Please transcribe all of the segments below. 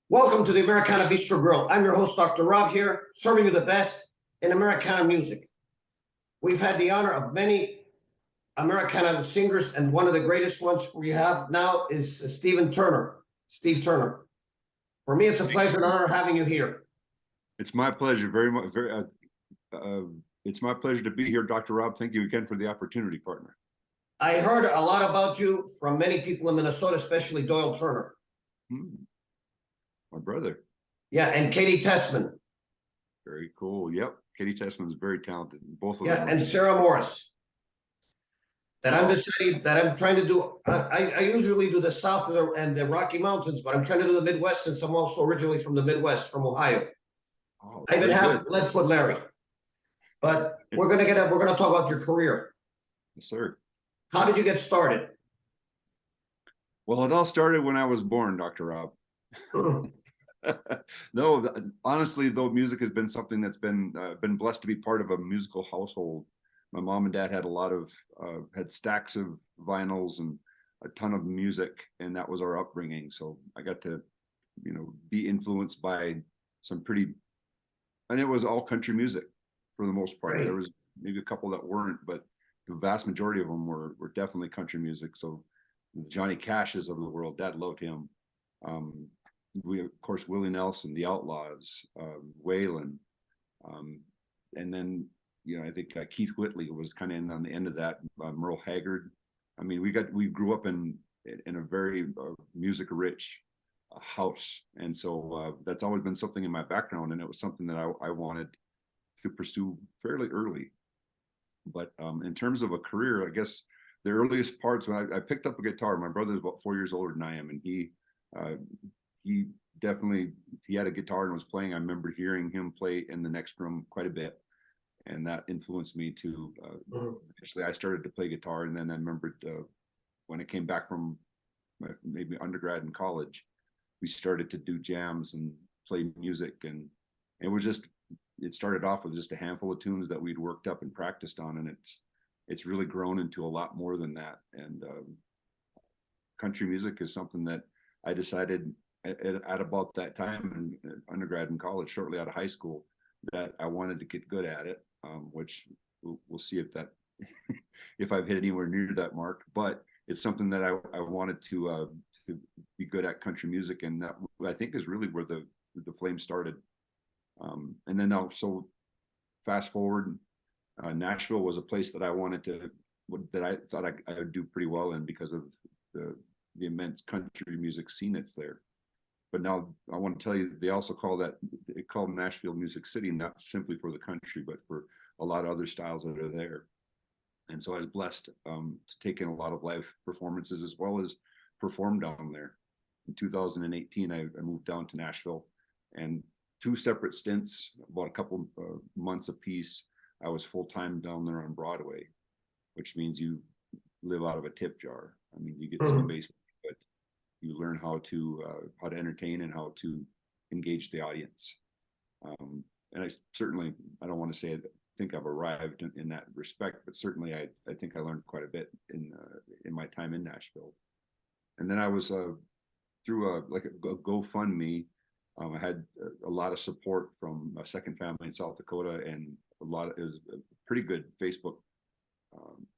Welcome to the Americana Bistro Grill. I'm your host, Dr. Rob, here, serving you the best in Americana music. We've had the honor of many Americana singers, and one of the greatest ones we have now is Steve Turner. For me, it's a pleasure and honor having you here. It's my pleasure, very much. It's my pleasure to be here, Dr. Rob. Thank you again for the opportunity, partner. I heard a lot about you from many people in Minnesota, especially Doyle Turner. My brother. Yeah, and Katie Tessman. Very cool. Yep, Katie Tessman's very talented. Both of them. Yeah, and Sarah Morris. That I'm deciding that I'm trying to do. I usually do the South and the Rocky Mountains, but I'm trying to do the Midwest since I'm also originally from the Midwest, from Ohio. Oh, I even have Leadfoot Larry. But we're gonna talk about your career. Yes, sir. How did you get started? Well, it all started when I was born, Dr. Rob. No, honestly, though, music has been something that's been blessed to be part of a musical household. My mom and dad had a lot of had stacks of vinyls and a ton of music, and that was our upbringing. So I got to, be influenced by some pretty, and it was all country music for the most part. Right. There was maybe a couple that weren't, but the vast majority of them were definitely country music. So Johnny Cash's of the world, Dad loved him. We, of course, Willie Nelson, the Outlaws, Waylon, and then I think Keith Whitley was kind of on the end of that. Merle Haggard. I mean, we grew up in a very music rich house, and so that's always been something in my background, and it was something that I wanted to pursue fairly early. But in terms of a career, I guess the earliest parts when I picked up a guitar, my brother is about 4 years older than I am, and he had a guitar and was playing. I remember hearing him play in the next room quite a bit, and that influenced me to actually I started to play guitar. And then I remembered when I came back from maybe undergrad and college, we started to do jams and play music, and it started off with just a handful of tunes that we'd worked up and practiced on, and it's really grown into a lot more than that. And country music is something that I decided at about that time in undergrad and college, shortly out of high school, that I wanted to get good at it, which we'll see if that if I've hit anywhere near that mark. But it's something that I wanted to be good at, country music, and that I think is really where the flame started. And then also fast forward, Nashville was a place that I thought I would do pretty well in because of the immense country music scene that's there. But now I want to tell you, they also call Nashville Music City, not simply for the country, but for a lot of other styles that are there. And so I was blessed to take in a lot of live performances as well as perform down there. In 2018, I moved down to Nashville, and 2 separate stints, about a couple months apiece, I was full-time down there on Broadway, which means you live out of a tip jar. I mean, you get some base, but you learn how to entertain and how to engage the audience. And I don't want to say I think I've arrived in that respect, but certainly I think I learned quite a bit in my time in Nashville. And then I was through a GoFundMe. I had a lot of support from a second family in South Dakota, and it was a pretty good Facebook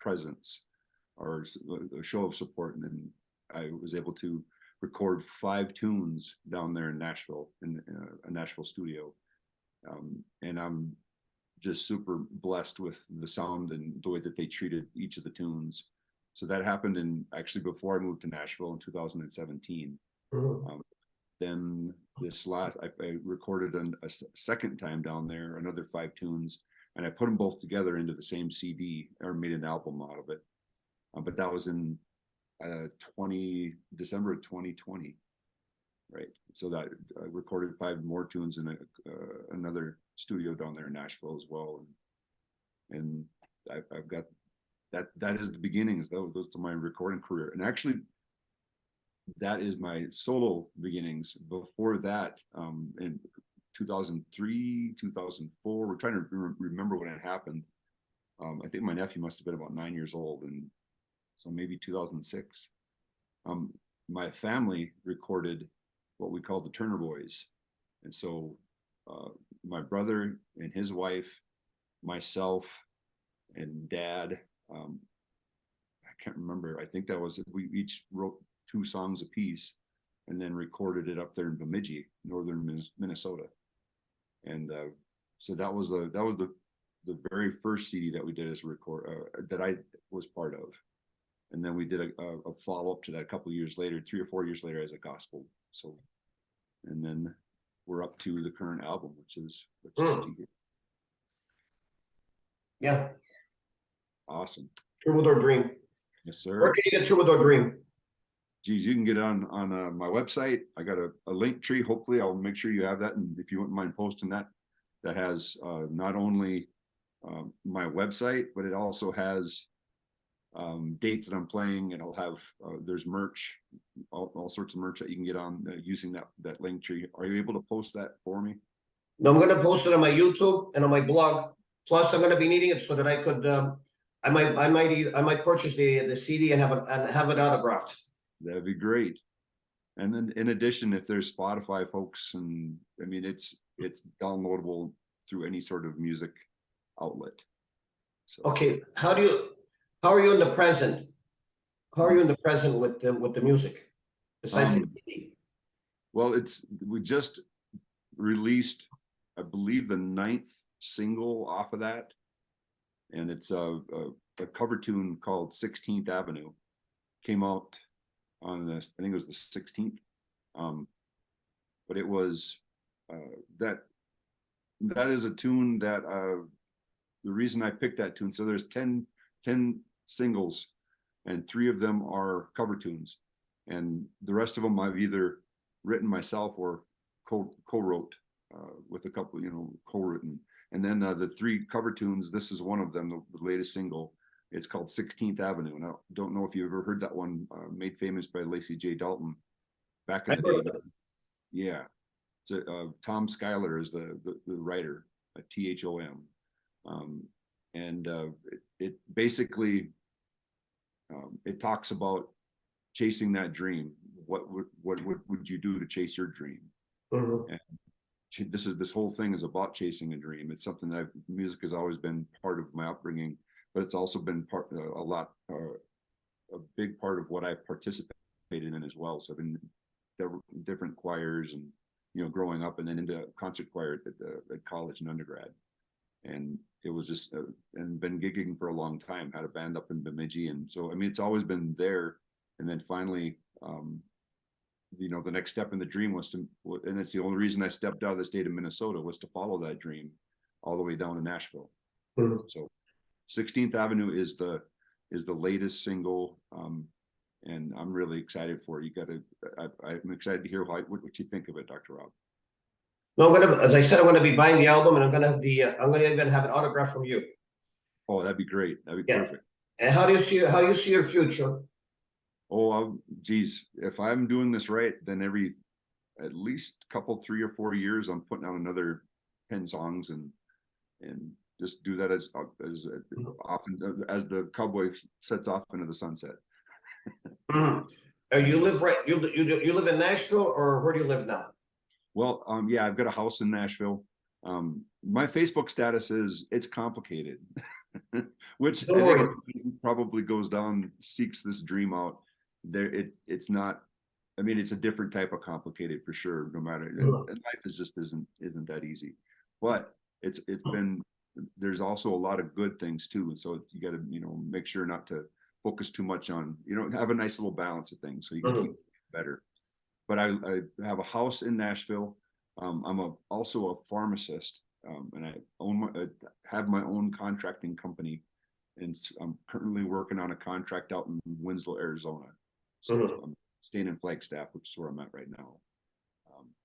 presence or a show of support. And then I was able to record 5 tunes down there in Nashville, in a Nashville studio. And I'm just super blessed with the sound and the way that they treated each of the tunes. So that happened actually before I moved to Nashville in 2017. Then I recorded a second time down there, another 5 tunes, and I put them both together into the same CD, or made an album out of it. But that was in December of 2020, right? So that I recorded 5 more tunes in another studio down there in Nashville as well, and I've got that is the beginnings. Those are my recording career, and actually that is my solo beginnings. Before that, in 2003, 2004, we're trying to remember when it happened. I think my nephew must have been about 9 years old, and so maybe 2006. My family recorded what we call the Turner Boys. And so my brother and his wife, myself, and dad, I can't remember. I think that was, we each wrote 2 songs apiece and then recorded it up there in Bemidji, northern Minnesota. And so that was the very first CD that we did as a record that I was part of. And then we did a follow-up to that a couple of years later, 3 or 4 years later, as a gospel. So, and then we're up to the current album, which is yeah, awesome. Troubadour Dream. Yes, sir. Where can you get Troubadour Dream? Geez, you can get on my website. I got a link tree. Hopefully, I'll make sure you have that. And if you wouldn't mind posting that, that has not only my website, but it also has dates that I'm playing, and I'll have there's merch, all sorts of merch that you can get on using that link tree. Are you able to post that for me? No, I'm going to post it on my YouTube and on my blog. Plus, I'm going to be needing it so that I could. I might purchase the CD and have it autographed. That'd be great. And then in addition, if there's Spotify folks, and I mean it's downloadable through any sort of music outlet. So Okay, how are you in the present? How are you in the present with the music? Besides the CD? Well, we just released, I believe, the 9th single off of that, and it's a cover tune called 16th Avenue. Came out on this, I think it was the 16th, but it was that is a tune that the reason I picked that tune, so there's 10 singles, and 3 of them are cover tunes, and the rest of them I've either written myself or co-wrote with a couple, co-written. And then the 3 cover tunes, this is one of them, the latest single. It's called 16th Avenue. And I don't know if you've ever heard that one, made famous by Lacey J. Dalton back in the day. Yeah. It's Tom Schuyler is the writer, THOM. And it basically, it talks about chasing that dream. What would you do to chase your dream? Mm-hmm. And this whole thing is about chasing a dream. It's something that music has always been part of my upbringing, but it's also been a big part of what I participated in as well. So I've been different choirs, and growing up, and then into concert choir at college and undergrad. And it was just and been gigging for a long time. Had a band up in Bemidji, and so I mean it's always been there. And then finally, the next step in the dream was to, and it's the only reason I stepped out of the state of Minnesota, was to follow that dream all the way down to Nashville. Mm-hmm. So 16th Avenue is the latest single, and I'm really excited for it. I'm excited to hear what you think of it, Dr. Rob. No, as I said, I'm gonna be buying the album, and I'm gonna even have an autograph from you. Oh, that'd be great. That'd be perfect. And how do you see your future? Oh, geez, if I'm doing this right, then at least couple, 3 or 4 years, I'm putting out another 10 songs, and just do that as often as the cowboy sets off into the sunset. You live in Nashville, or where do you live now? Well, yeah, I've got a house in Nashville. My Facebook status is it's complicated, which I think it probably goes down, seeks this dream out. It's not. I mean, it's a different type of complicated for sure. No matter, and life isn't that easy. But it's been. There's also a lot of good things too, and so you got to make sure not to focus too much on. Have a nice little balance of things so you can keep better. But I have a house in Nashville. I'm also a pharmacist, and I have my own contracting company, and I'm currently working on a contract out in Winslow, Arizona. So I'm staying in Flagstaff, which is where I'm at right now.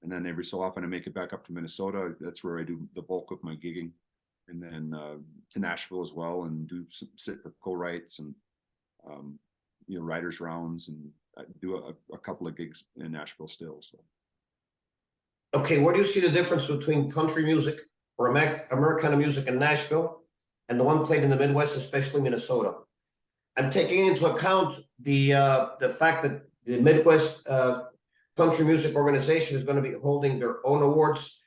And then every so often I make it back up to Minnesota. That's where I do the bulk of my gigging, and then to Nashville as well, and do some sit for co-writes and writers rounds, and I do a couple of gigs in Nashville still. So. Okay, where do you see the difference between country music or Americana music in Nashville and the one played in the Midwest, especially Minnesota? I'm taking into account the fact that the Midwest Country Music Organization is going to be holding their own awards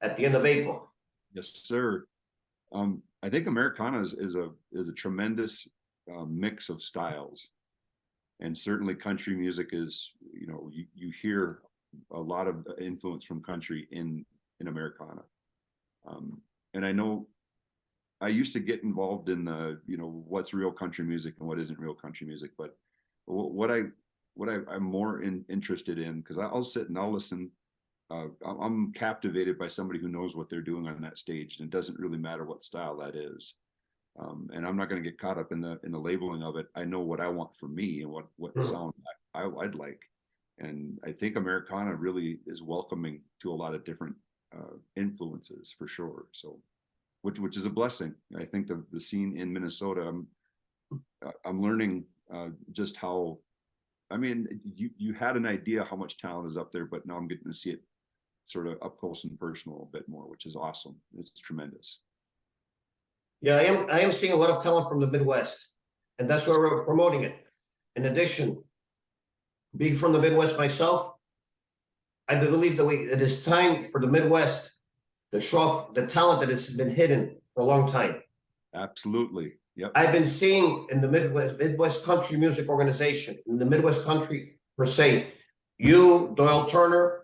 at the end of April. Yes, sir. I think Americana is a tremendous mix of styles, and certainly country music is, you know, you hear a lot of influence from country in Americana. And I know I used to get involved in the, you know, what's real country music and what isn't real country music, but what I'm more interested in, because I'll sit and I'll listen. I'm captivated by somebody who knows what they're doing on that stage, and it doesn't really matter what style that is. And I'm not going to get caught up in the labeling of it. I know what I want for me and what sound I'd like. And I think Americana really is welcoming to a lot of different influences for sure. So, which is a blessing. I think the scene in Minnesota, I'm learning just how. I mean, you had an idea how much talent is up there, but now I'm getting to see it sort of up close and personal a bit more, which is awesome. It's tremendous. Yeah, I am seeing a lot of talent from the Midwest, and that's why we're promoting it. In addition, being from the Midwest myself, I believe that it is time for the Midwest to show off the talent that has been hidden for a long time. Absolutely. Yep. I've been seeing in the Midwest Country Music Organization, in the Midwest Country per se, you, Doyle Turner,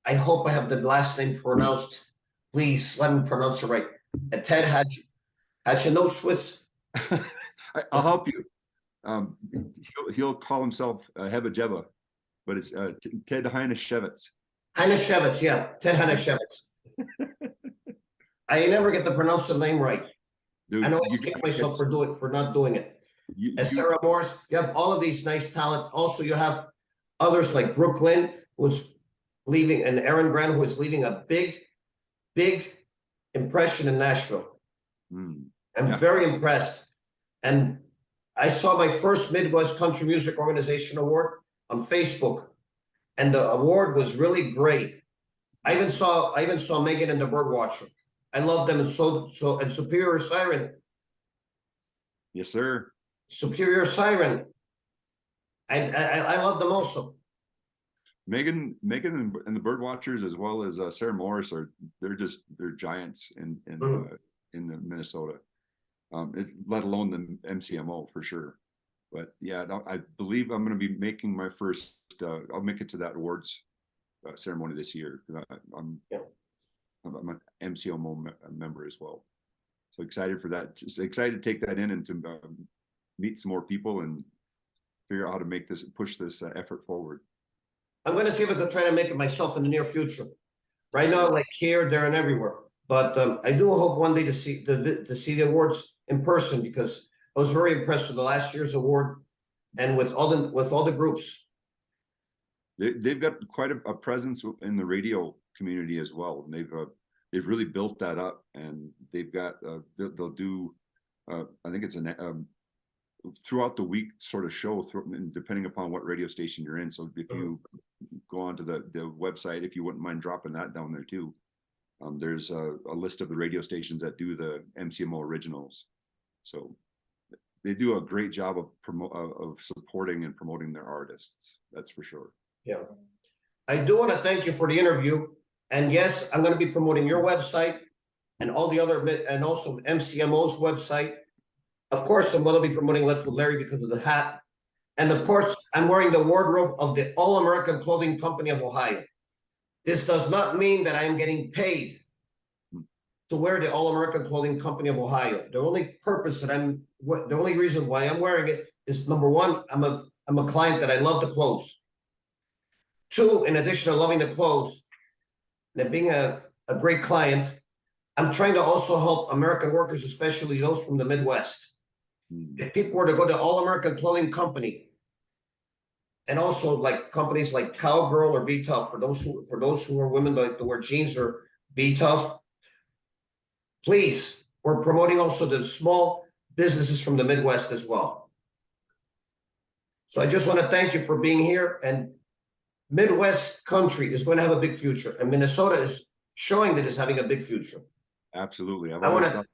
I hope I have the last name pronounced. Please let me pronounce it right. And Ted Hachinowitz. I'll help you. He'll call himself Heba Jeba, but it's Ted Heineshevitz. Heineshevitz, yeah, Ted Heineshevitz. I never get to pronounce the name right. Dude, I know I kick myself for not doing it. Sarah Morris, you have all of these nice talent. Also, you have others like Brooklyn, who's leaving, and Aaron Grant, who is leaving a big impression in Nashville. I'm very impressed. And I saw my first Midwest Country Music Organization award on Facebook, and the award was really great. I even saw Megan and the Birdwatcher. I love them, and and Superior Siren. Yes, sir. Superior Siren. I love them also. Megan and the Birdwatchers, as well as Sarah Morris, they're giants in the Minnesota, let alone the MCMO for sure. But yeah, I believe I'm going to be making my first. I'll make it to that awards ceremony this year. I'm an MCMO member as well, so excited for that. Excited to take that in and to meet some more people and figure out how to push this effort forward. I'm going to see if I can try to make it myself in the near future. Right now, like here, there, and everywhere. But I do hope one day to see the awards in person, because I was very impressed with the last year's award and with all the groups. They've got quite a presence in the radio community as well, and they've really built that up. And they've got they'll do I think it's throughout the week sort of show, depending upon what radio station you're in. So if you go onto the website, if you wouldn't mind dropping that down there too, there's a list of the radio stations that do the MCMO originals. So they do a great job of supporting and promoting their artists. That's for sure. Yeah, I do want to thank you for the interview. And yes, I'm going to be promoting your website and all the other, and also MCMO's website. Of course, I'm going to be promoting Let's with Larry because of the hat. And of course, I'm wearing the wardrobe of the All-American Clothing Company of Ohio. This does not mean that I am getting paid to wear the All-American Clothing Company of Ohio. The only reason why I'm wearing it is, number one, I'm a client that I love the clothes. Two, in addition to loving the clothes and being a great client, I'm trying to also help American workers, especially those from the Midwest. If people were to go to All-American Clothing Company, and also like companies like Cowgirl or Be Tough, for those who are women like to wear jeans, or Be Tough, please, we're promoting also the small businesses from the Midwest as well. So I just want to thank you for being here. And Midwest country is going to have a big future, and Minnesota is showing that it's having a big future. Absolutely. I've always thought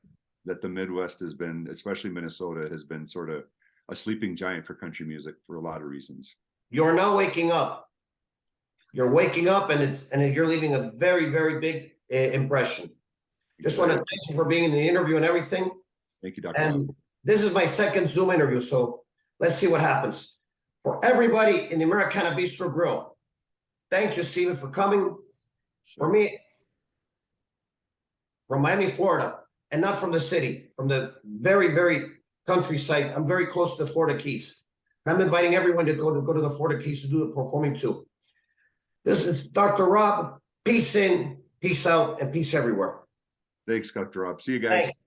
that the Midwest has been, especially Minnesota, has been sort of a sleeping giant for country music for a lot of reasons. You're now waking up. You're waking up and you're leaving a very, very big impression. Just want to thank you for being in the interview and everything. Thank you, Dr. And this is my second Zoom interview, so let's see what happens. For everybody in the Americana Bistro Grill, thank you, Stephen, for coming. For me, from Miami, Florida, and not from the city, from the very, very countryside. I'm very close to the Florida Keys. I'm inviting everyone to go to the Florida Keys to do the performing too. This is Dr. Rob. Peace in, peace out, and peace everywhere. Thanks, Dr. Rob. See you guys. Thanks.